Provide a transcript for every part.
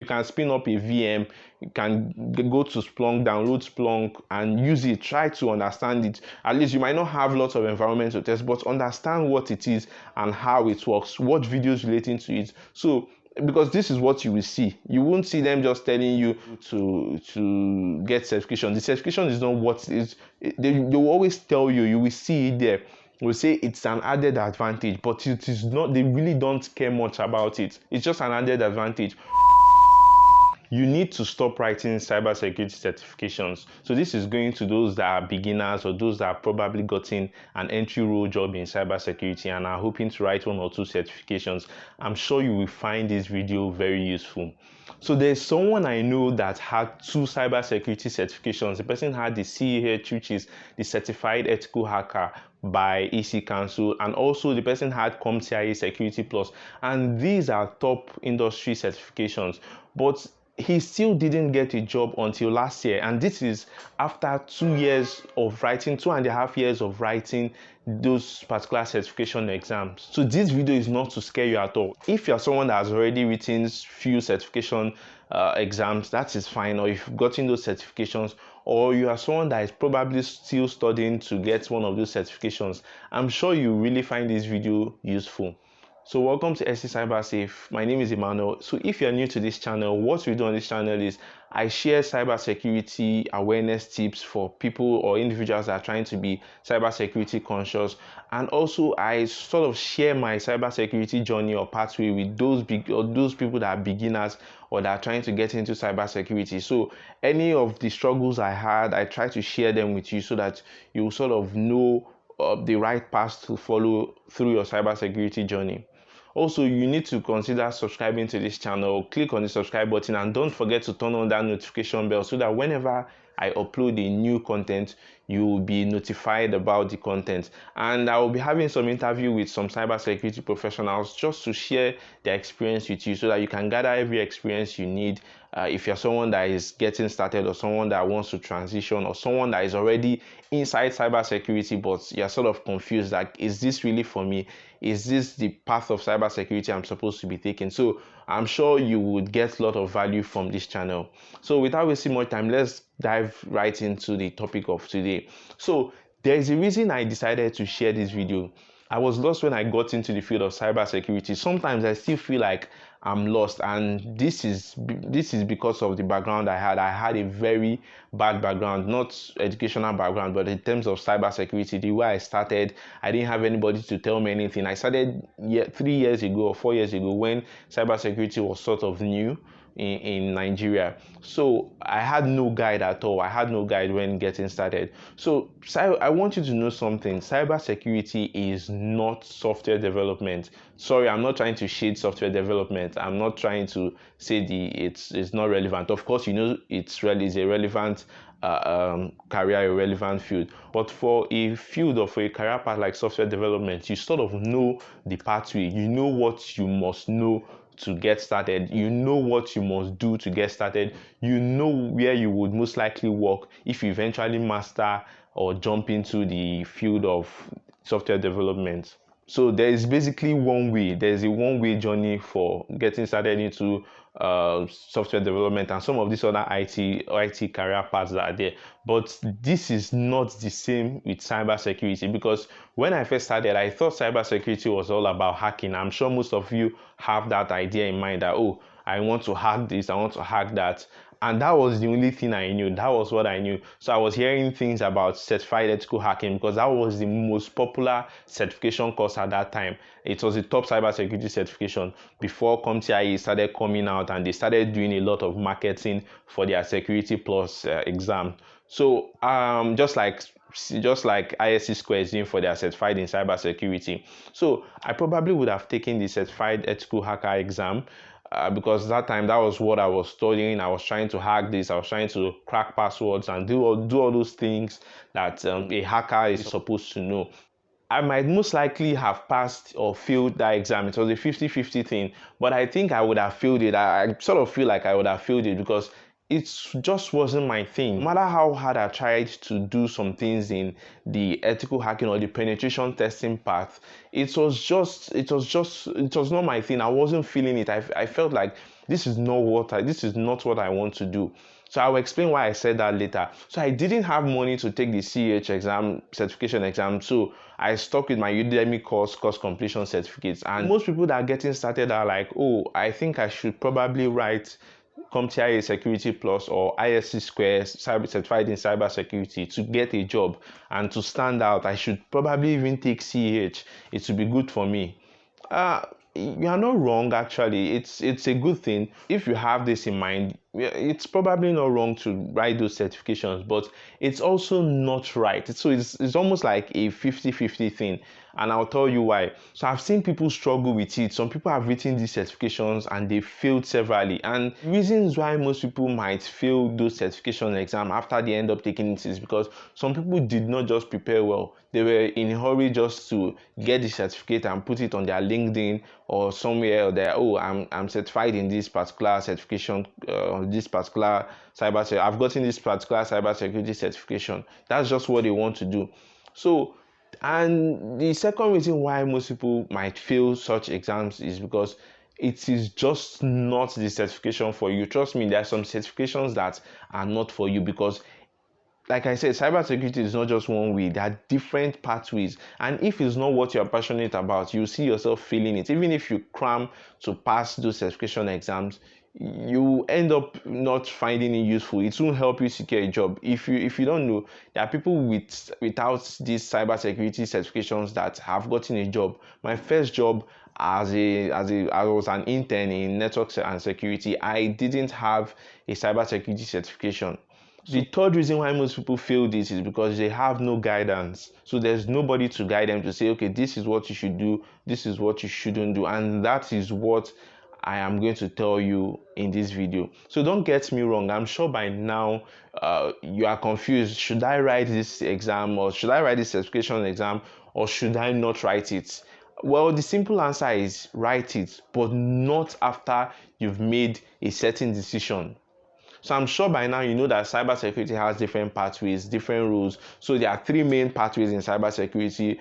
can spin up a VM, you can go to Splunk, download Splunk and use it. Try to understand it. At least you might not have lots of environments to test, but understand what it is and how it works. Watch videos relating to it. So because this is what you will see. You won't see them just telling you to get certification. The certification is not what is. They will always tell you. You will see it there. Will say it's an added advantage, but it is not. They really don't care much about it. It's just an added advantage. You need to stop writing cybersecurity certifications. So this is going to those that are beginners or those that have probably gotten an entry role job in cybersecurity and are hoping to write 1 or 2 certifications. I'm sure you will find this video very useful. So there's someone I know that had 2 cybersecurity certifications. The person had the CEH, which is the Certified Ethical Hacker by EC Council, and also the person had CompTIA Security Plus, and these are top industry certifications. But he still didn't get a job until last year, and this is after 2 years of writing, 2.5 years of writing those particular certification exams. So this video is not to scare you at all. If you're someone that has already written few certification exams, that is fine, or if you've gotten those certifications, or you are someone that is probably still studying to get one of those certifications, I'm sure you really find this video useful. So welcome to SC CyberSafe. My name is Emmanuel. So if you're new to this channel, what we do on this channel is I share cybersecurity awareness tips for people or individuals that are trying to be cybersecurity conscious, and also I sort of share my cybersecurity journey or pathway with those people that are beginners or that are trying to get into cybersecurity. So any of the struggles I had, I try to share them with you so that you sort of know the right path to follow through your cybersecurity journey. Also, you need to consider subscribing to this channel. Click on the subscribe button and don't forget to turn on that notification bell so that whenever I upload a new content, you will be notified about the content. And I will be having some interview with some cybersecurity professionals just to share their experience with you so that you can gather every experience you need. If you're someone that is getting started, or someone that wants to transition, or someone that is already inside cybersecurity but you're sort of confused, like, is this really for me? Is this the path of cybersecurity I'm supposed to be taking? So I'm sure you would get a lot of value from this channel. So without wasting more time, let's dive right into the topic of today. So there's a reason I decided to share this video. I was lost when I got into the field of cybersecurity. Sometimes I still feel like I'm lost, and this is because of the background I had. I had a very bad background, not educational background, but in terms of cybersecurity, the way I started, I didn't have anybody to tell me anything. I started 3 years ago or 4 years ago when cybersecurity was sort of new in Nigeria. So I had no guide at all. I had no guide when getting started. So I want you to know something. Cybersecurity is not software development. Sorry, I'm not trying to shade software development. I'm not trying to say it's not relevant. Of course, you know it's a relevant career, a relevant field. But for a field or for a career path like software development, you sort of know the pathway. You know what you must know to get started. You know what you must do to get started. You know where you would most likely work if you eventually master or jump into the field of software development. So there is basically one way. There's a one-way journey for getting started into software development and some of these other IT career paths that are there. But this is not the same with cybersecurity, because when I first started, I thought cybersecurity was all about hacking. I'm sure most of you have that idea in mind that, oh, I want to hack this, I want to hack that. And that was the only thing I knew. That was what I knew. So I was hearing things about certified ethical hacking because that was the most popular certification course at that time. It was the top cybersecurity certification before CompTIA started coming out and they started doing a lot of marketing for their Security Plus exam. So just like ISC Square is doing for their certified in cybersecurity. So I probably would have taken the certified ethical hacker exam. Because that time that was what I was studying. I was trying to hack this. I was trying to crack passwords and do all those things that a hacker is supposed to know. I might most likely have passed or failed that exam. It was a 50-50 thing, but I think I would have failed it. I sort of feel like I would have failed it because it just wasn't my thing. No matter how hard I tried to do some things in the ethical hacking or the penetration testing path, it was not my thing. I wasn't feeling it. I felt like this is not what I want to do. So I will explain why I said that later. So I didn't have money to take the CH exam, certification exam. So I stuck with my Udemy course completion certificates. And most people that are getting started are like, oh, I think I should probably write CompTIA Security Plus or ISC Square cyber certified in cybersecurity to get a job and to stand out. I should probably even take CH. It would be good for me. You are not wrong, actually. It's a good thing. If you have this in mind, it's probably not wrong to write those certifications, but it's also not right. So it's almost like a 50-50 thing, and I'll tell you why. So I've seen people struggle with it. Some people have written these certifications and they failed severally, and reasons why most people might fail those certification exam after they end up taking it is because some people did not just prepare well. They were in a hurry just to get the certificate and put it on their LinkedIn or somewhere there. Oh, I'm certified in this particular certification, this particular cyber. I've gotten this particular cybersecurity certification. That's just what they want to do. So, and the second reason why most people might fail such exams is because it is just not the certification for you. Trust me, there are some certifications that are not for you because, like I said, cybersecurity is not just one way. There are different pathways, and if it's not what you're passionate about, you see yourself failing it. Even if you cram to pass those certification exams, you end up not finding it useful. It won't help you secure a job. If you don't know, there are people without these cybersecurity certifications that have gotten a job. My first job I was an intern in networks and security. I didn't have a cybersecurity certification. The third reason why most people fail this is because they have no guidance. So there's nobody to guide them to say, okay, this is what you should do, this is what you shouldn't do. And that is what I am going to tell you in this video. So don't get me wrong. I'm sure by now you are confused. Should I write this exam, or should I write this certification exam, or should I not write it? Well, the simple answer is write it, but not after you've made a certain decision. So I'm sure by now you know that cybersecurity has different pathways, different rules. So there are three main pathways in cybersecurity.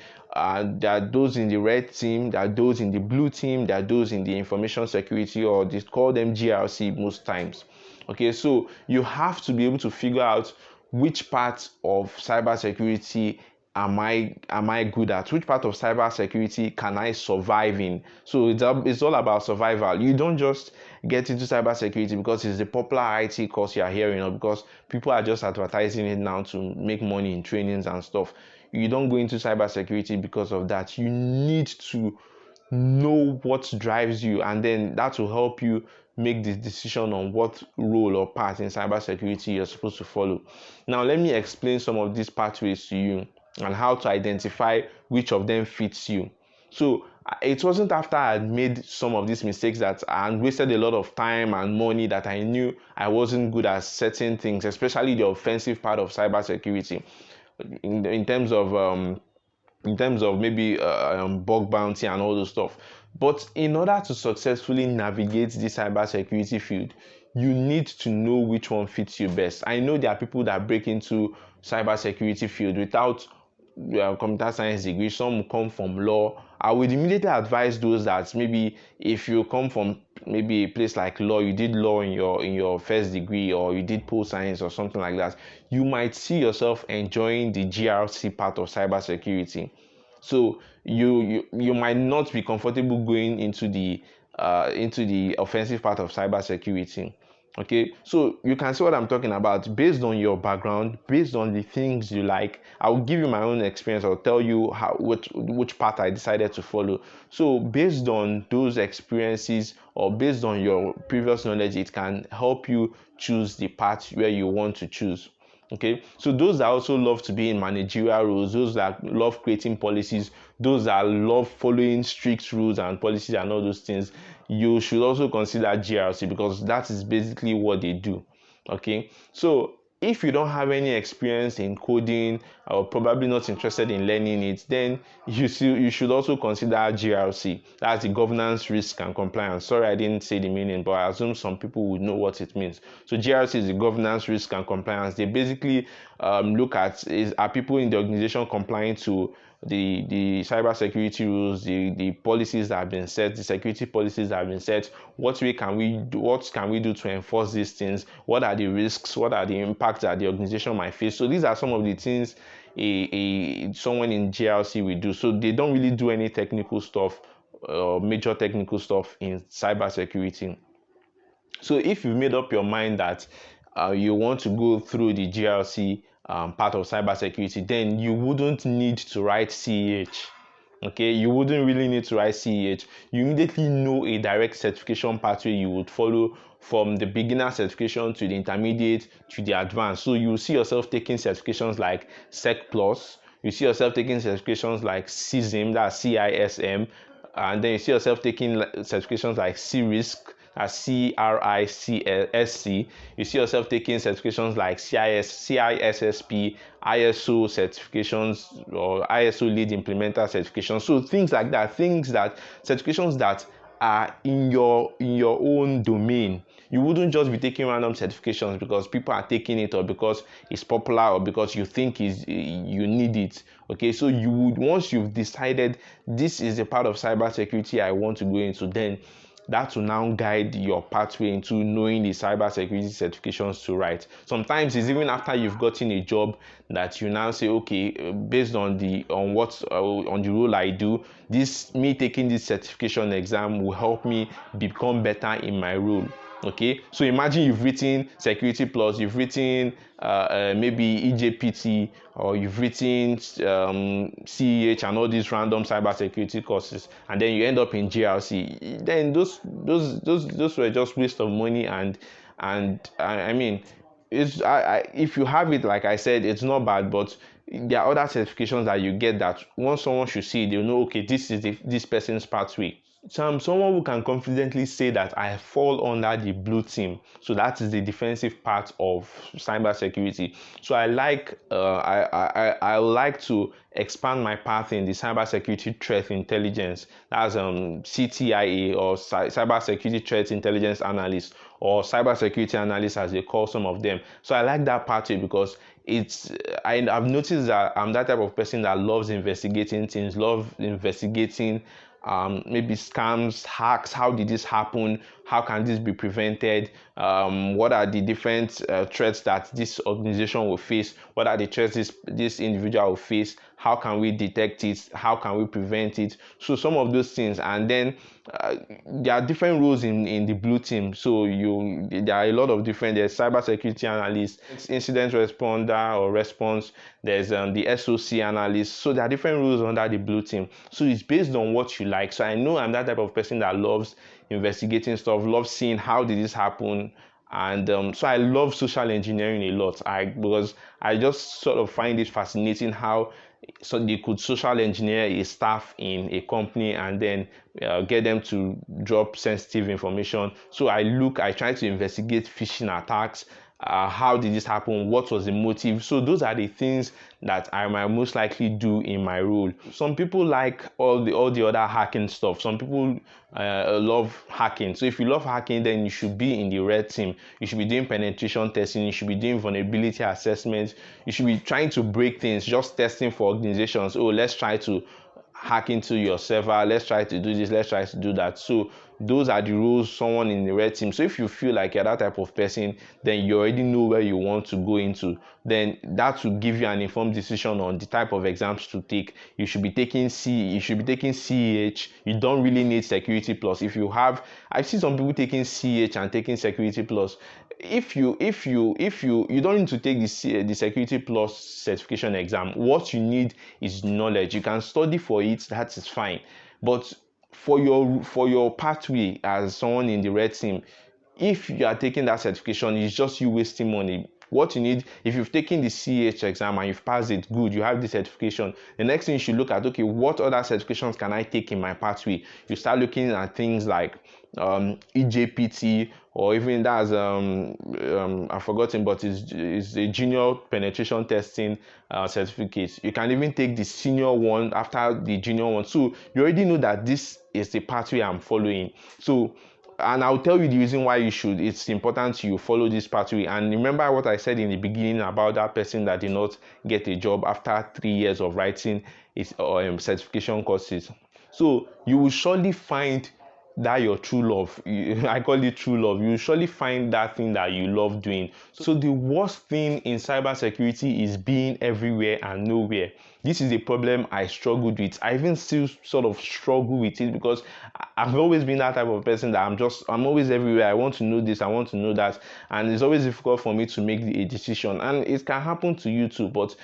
There are those in the red team, there are those in the blue team, there are those in the information security, or they call them GRC most times. Okay, so you have to be able to figure out which part of cybersecurity am I good at? Which part of cybersecurity can I survive in? So it's all about survival. You don't just get into cybersecurity because it's the popular IT course you're hearing, or because people are just advertising it now to make money in trainings and stuff. You don't go into cybersecurity because of that. You need to know what drives you, and then that will help you make the decision on what role or path in cybersecurity you're supposed to follow. Now, let me explain some of these pathways to you and how to identify which of them fits you. So it wasn't after I had made some of these mistakes that I wasted a lot of time and money that I knew I wasn't good at certain things, especially the offensive part of cybersecurity, in terms of maybe bug bounty and all those stuff. But in order to successfully navigate the cybersecurity field, you need to know which one fits you best. I know there are people that break into cybersecurity field without computer science degree. Some come from law. I would immediately advise those that maybe if you come from maybe a place like law, you did law in your first degree, or you did post science or something like that, you might see yourself enjoying the GRC part of cybersecurity. So you might not be comfortable going into the offensive part of cybersecurity. Okay, so you can see what I'm talking about based on your background, based on the things you like. I will give you my own experience. I'll tell you which path I decided to follow. So based on those experiences, or based on your previous knowledge, it can help you choose the path where you want to choose. Okay, so those that also love to be in managerial roles, those that love creating policies, those that love following strict rules and policies and all those things, you should also consider GRC, because that is basically what they do. Okay, so if you don't have any experience in coding, or probably not interested in learning it, then you should also consider GRC. That's the governance, risk, and compliance. Sorry, I didn't say the meaning, but I assume some people would know what it means. So GRC is the governance, risk, and compliance. They basically look at are people in the organization complying to the cybersecurity rules, the policies that have been set, the security policies that have been set. What can we do to enforce these things? What are the risks? What are the impacts that the organization might face? So these are some of the things someone in GRC will do. So they don't really do any technical stuff, major technical stuff in cybersecurity. So if you've made up your mind that you want to go through the GRC part of cybersecurity, then you wouldn't need to write CEH. Okay, you wouldn't really need to write CEH. You immediately know a direct certification pathway you would follow from the beginner certification to the intermediate to the advanced. So you see yourself taking certifications like Sec Plus. You see yourself taking certifications like CISM, that's CISM, and then you see yourself taking certifications like CRISC, as CRISC. You see yourself taking certifications like CISSP, ISO certifications, or ISO lead implementer certifications. So things like that, certifications that are in your own domain. You wouldn't just be taking random certifications because people are taking it, or because it's popular, or because you think you need it. Okay, so you would, once you've decided this is a part of cybersecurity I want to go into, then that will now guide your pathway into knowing the cybersecurity certifications to write. Sometimes it's even after you've gotten a job that you now say, okay, based on the role I do, me taking this certification exam will help me become better in my role. Okay, so imagine you've written Security Plus, you've written maybe EJPT, or you've written CEH and all these random cybersecurity courses, and then you end up in GRC. Then those were just waste of money, and I mean, if you have it, like I said, it's not bad, but there are other certifications that you get that once someone should see, they'll know, okay, this is this person's pathway. So I'm someone who can confidently say that I fall under the blue team. So that is the defensive part of cybersecurity. So I like to expand my path in the cybersecurity threat intelligence. That's CTIA, or cybersecurity threat intelligence analyst, or cybersecurity analyst as they call some of them. So I like that pathway because I've noticed that I'm that type of person that loves investigating things, maybe scams, hacks. How did this happen? How can this be prevented? What are the different threats that this organization will face? What are the threats this individual will face? How can we detect it? How can we prevent it? So some of those things. And then there are different roles in the blue team. So there are a lot of different. There's cybersecurity analyst, incident responder or response. There's the SOC analyst. So there are different roles under the blue team. So it's based on what you like. So I know I'm that type of person that loves investigating stuff, loves seeing how did this happen. And so I love social engineering a lot. Because I just sort of find it fascinating how they could social engineer a staff in a company and then get them to drop sensitive information. So I try to investigate phishing attacks. How did this happen? What was the motive? So those are the things that I might most likely do in my role. Some people like all the other hacking stuff. Some people love hacking. So if you love hacking, then you should be in the red team. You should be doing penetration testing. You should be doing vulnerability assessments. You should be trying to break things, just testing for organizations. Oh, let's try to hack into your server, let's try to do this, let's try to do that. So those are the rules someone in the red team. So if you feel like you're that type of person, then you already know where you want to go into. Then that will give you an informed decision on the type of exams to take. You should be taking CEH. You don't really need Security Plus. I've seen some people taking CEH and taking Security Plus. If you don't need to take the Security Plus certification exam. What you need is knowledge. You can study for it, that is fine. But for your pathway as someone in the red team, if you are taking that certification, it's just you wasting money. What you need, if you've taken the CEH exam and you've passed it, good, you have the certification. The next thing you should look at, okay, what other certifications can I take in my pathway? You start looking at things like EJPT, or even that's I've forgotten, but it's a junior penetration testing certificate. You can even take the senior one after the junior one. So you already know that this is the pathway I'm following. So and I'll tell you the reason why it's important you follow this pathway. And remember what I said in the beginning about that person that did not get a job after 3 years of writing its certification courses. So you will surely find that your true love, I call it true love, you will surely find that thing that you love doing. So the worst thing in cybersecurity is being everywhere and nowhere. This is a problem I struggled with. I even still sort of struggle with it, because I've always been that type of person that I'm always everywhere. I want to know this, I want to know that, and it's always difficult for me to make a decision. And it can happen to you too, but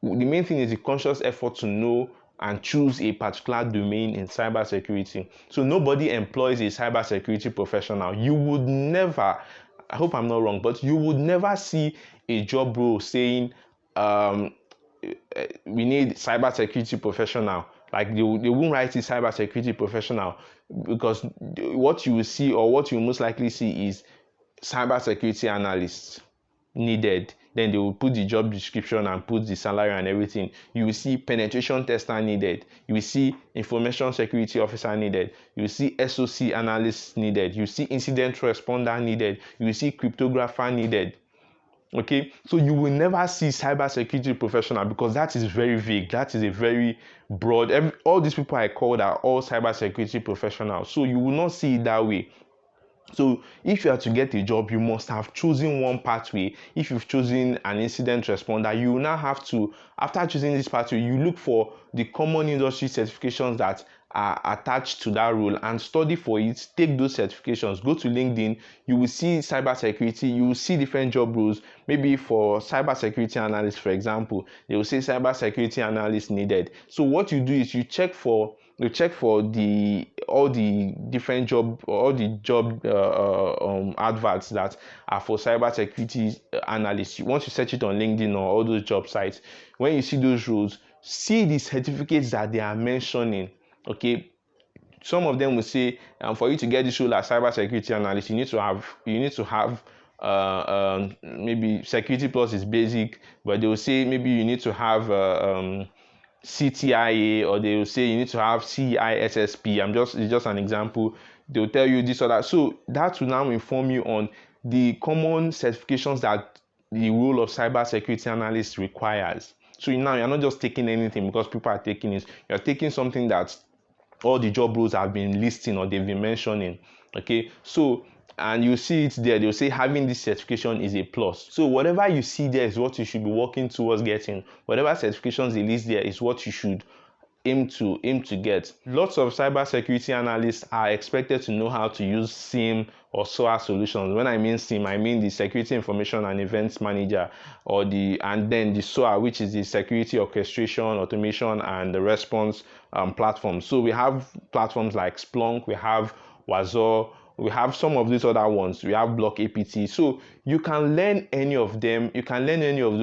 the main thing is a conscious effort to know and choose a particular domain in cybersecurity. So nobody employs a cybersecurity professional. You would never, I hope I'm not wrong, but you would never see a job role saying we need cybersecurity professional. Like they won't write it cybersecurity professional, because what you will see, or what you most likely see, is cybersecurity analysts needed. Then they will put the job description and put the salary and everything. You will see penetration tester needed. You will see information security officer needed. You will see SOC analyst needed. You will see incident responder needed. You will see cryptographer needed. Okay, so you will never see cybersecurity professional, because that is very vague. That is a very broad. All these people I called are all cybersecurity professionals. So you will not see it that way. So if you are to get a job, you must have chosen one pathway. If you've chosen an incident responder, you will now have to, after choosing this pathway, you look for the common industry certifications that are attached to that role and study for it. Take those certifications. Go to LinkedIn. You will see cybersecurity. You will see different job roles. Maybe for cybersecurity analyst, for example, they will say cybersecurity analyst needed. So what you do is you check for all the different job, or all the job adverts that are for cybersecurity analysts. Once you search it on LinkedIn or all those job sites, when you see those roles, see the certificates that they are mentioning. Okay, some of them will say, for you to get this role as cybersecurity analyst, you need to have maybe security plus is basic, but they will say maybe you need to have CTIA, or they will say you need to have CISSP. It's just an example. They'll tell you this or that. So that will now inform you on the common certifications that the role of cybersecurity analyst requires. So now you're not just taking anything because people are taking it. You're taking something that all the job roles have been listing or they've been mentioning. Okay, so, and you see it there, they'll say having this certification is a plus. So whatever you see there is what you should be working towards getting. Whatever certifications they list there is what you should aim to get. Lots of cybersecurity analysts are expected to know how to use SIEM or SOA solutions. When I mean SIEM, I mean the Security Information and Events Manager, and then the SOA, which is the Security Orchestration, Automation, and the Response platform. So we have platforms like Splunk, we have Wazoo, we have some of these other ones. We have Block APT. So you can learn any of them. You can learn any of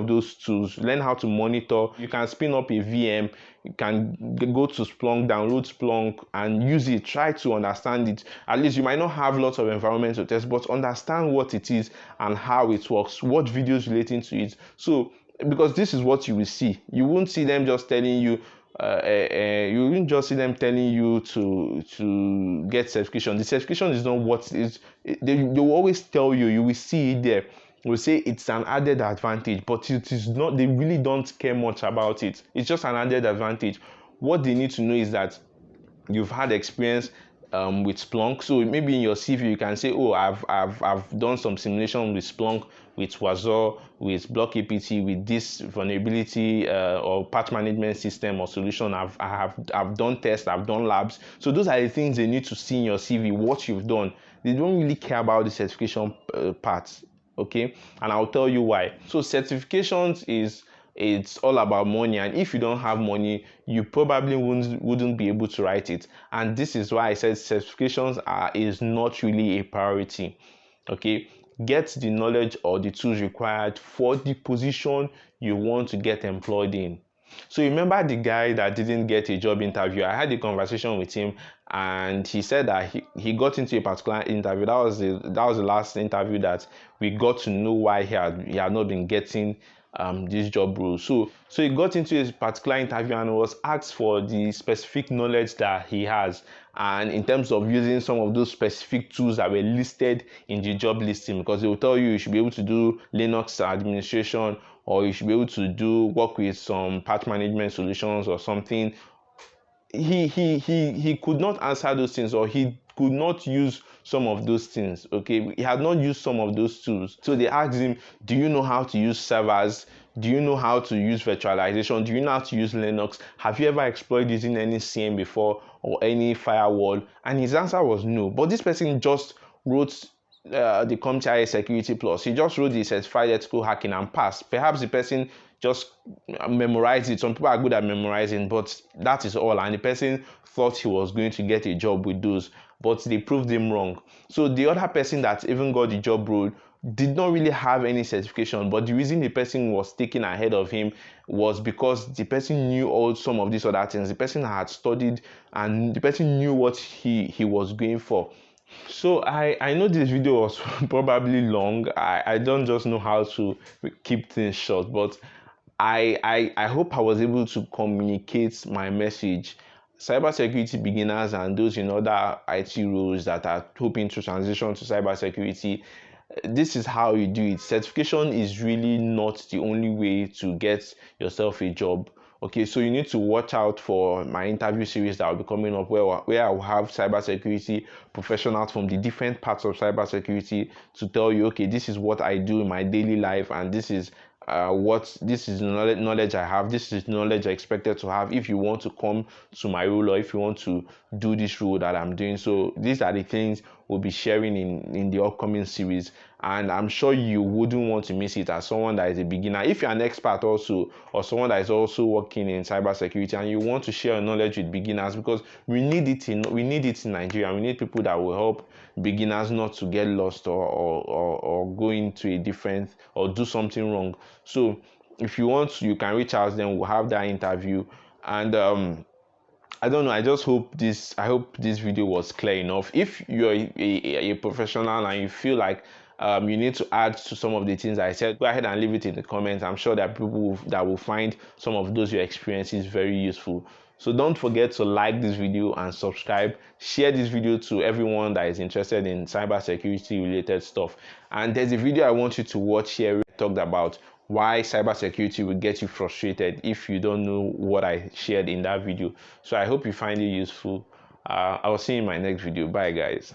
those tools. Learn how to monitor. You can spin up a VM. You can go to Splunk, download Splunk, and use it. Try to understand it. At least you might not have lots of environments to test, but understand what it is and how it works. Watch videos relating to it. So, because this is what you will see. You won't see them just telling you. You won't just see them telling you to get certification. The certification is not what is. They will always tell you. You will see it there. They will say it's an added advantage, but it is not. They really don't care much about it. It's just an added advantage. What they need to know is that you've had experience with Splunk. So maybe in your CV you can say, oh, I've done some simulation with Splunk, with Wazoo, with Block APT, with this vulnerability or patch management system or solution. I've done tests, I've done labs. So those are the things they need to see in your CV, what you've done. They don't really care about the certification part. Okay, and I'll tell you why. So certifications it's all about money, and if you don't have money, you probably wouldn't be able to write it. And this is why I said certifications is not really a priority. Okay, get the knowledge or the tools required for the position you want to get employed in. So remember the guy that didn't get a job interview? I had a conversation with him, and he said that he got into a particular interview. That was the last interview that we got to know why he had not been getting this job role. So he got into a particular interview and was asked for the specific knowledge that he has, and in terms of using some of those specific tools that were listed in the job listing, because they will tell you should be able to do Linux administration, or you should be able to work with some patch management solutions or something. He could not answer those things, or he could not use some of those things. Okay, he had not used some of those tools. So they asked him, do you know how to use servers? Do you know how to use virtualization? Do you know how to use Linux? Have you ever explored using any CM before, or any firewall? And his answer was no. But this person just wrote the CompTIA Security Plus. He just wrote the certified ethical hacking and passed. Perhaps the person just memorized it. Some people are good at memorizing, but that is all. And the person thought he was going to get a job with those, but they proved him wrong. So the other person that even got the job role did not really have any certification, but the reason the person was taken ahead of him was because the person knew all some of these other things. The person had studied, and the person knew what he was going for. So I know this video was probably long. I don't just know how to keep things short, but I hope I was able to communicate my message. Cybersecurity beginners and those in other IT roles that are hoping to transition to cybersecurity, this is how you do it. Certification is really not the only way to get yourself a job. Okay, so you need to watch out for my interview series that will be coming up, where I will have cybersecurity professionals from the different parts of cybersecurity to tell you, okay, this is what I do in my daily life, and this is knowledge I have. This is knowledge I expected to have if you want to come to my role, or if you want to do this role that I'm doing. So these are the things we'll be sharing in the upcoming series, and I'm sure you wouldn't want to miss it as someone that is a beginner. If you're an expert also, or someone that is also working in cybersecurity, and you want to share your knowledge with beginners, because we need it in Nigeria. We need people that will help beginners not to get lost, or go into a different, or do something wrong. So if you want, you can reach out, then we'll have that interview. And I don't know, I hope this video was clear enough. If you're a professional and you feel like you need to add to some of the things I said, go ahead and leave it in the comments. I'm sure that people that will find some of those your experiences very useful. So don't forget to like this video and subscribe. Share this video to everyone that is interested in cybersecurity related stuff. And there's a video I want you to watch here. We talked about why cybersecurity will get you frustrated if you don't know what I shared in that video. So I hope you find it useful. I'll see you in my next video. Bye guys.